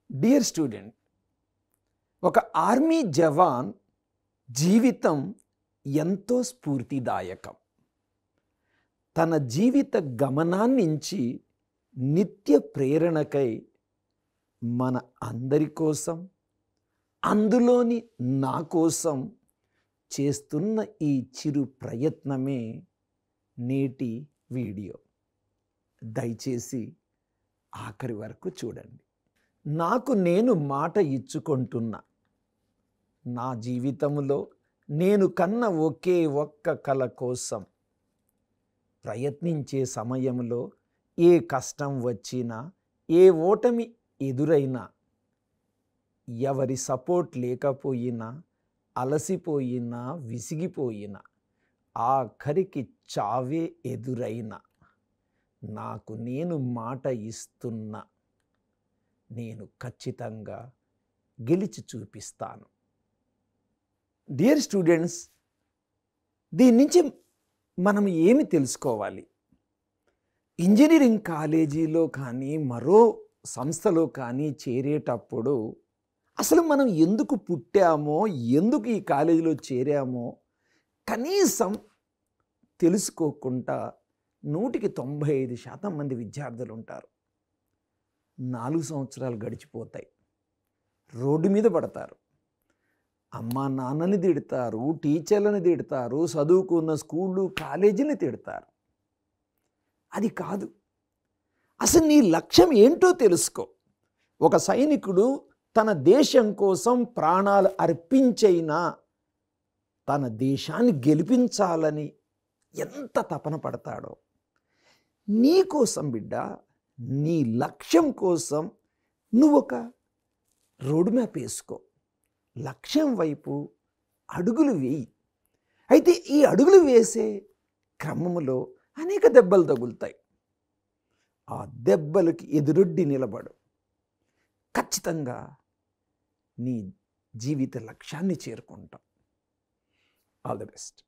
Dear student, ఒక army జవాన్ జీవితం ఎంతో స్ఫూర్తిదాయకం. తన జీవిత గమనాన్నించి నిత్య ప్రేరణకై మన అందరి కోసం, అందులోని నా కోసం చేస్తున్న ఈ చిరు ప్రయత్నమే నేటి వీడియో. దయచేసి ఆఖరి వరకు చూడండి. నాకు నేను మాట ఇచ్చుకుంటున్నా. నా జీవితంలో నేను కన్న ఒకే ఒక్క కల కోసం ప్రయత్నించే సమయంలో ఏ కష్టం వచ్చినా, ఏ ఓటమి ఎదురైనా, ఎవరి సపోర్ట్ లేకపోయినా, అలసిపోయినా, విసిగిపోయినా, ఆఖరికి చావే ఎదురైనా నాకు నేను మాట ఇస్తున్నా, నేను ఖచ్చితంగా గెలిచి చూపిస్తాను. డియర్ స్టూడెంట్స్, దీని నుంచి మనం ఏమి తెలుసుకోవాలి? ఇంజనీరింగ్ కాలేజీలో కానీ మరో సంస్థలో కానీ చేరేటప్పుడు అసలు మనం ఎందుకు పుట్టామో, ఎందుకు ఈ కాలేజీలో చేరామో కనీసం తెలుసుకోకుండా 100% మంది విద్యార్థులు ఉంటారు. 4 సంవత్సరాలు గడిచిపోతాయి, రోడ్డు మీద పడతారు, అమ్మా నాన్నని తిడతారు, టీచర్లను తిడతారు, చదువుకున్న స్కూళ్ళు కాలేజీని తిడతారు. అది కాదు, అసలు నీ లక్ష్యం ఏంటో తెలుసుకో. ఒక సైనికుడు తన దేశం కోసం ప్రాణాలు అర్పించైనా తన దేశాన్ని గెలిపించాలని ఎంత తపన పడతాడో, నీ కోసం బిడ్డ, నీ లక్ష్యం కోసం నువ్వు ఒక రోడ్ మ్యాప్ వేసుకో. లక్ష్యం వైపు అడుగులు వేయి. అయితే ఈ అడుగులు వేసే క్రమంలో అనేక దెబ్బలు తగులుతాయి. ఆ దెబ్బలకి ఎదురొడ్డి నిలబడు. ఖచ్చితంగా నీ జీవిత లక్ష్యాన్ని చేరుకుంటాం. All the best.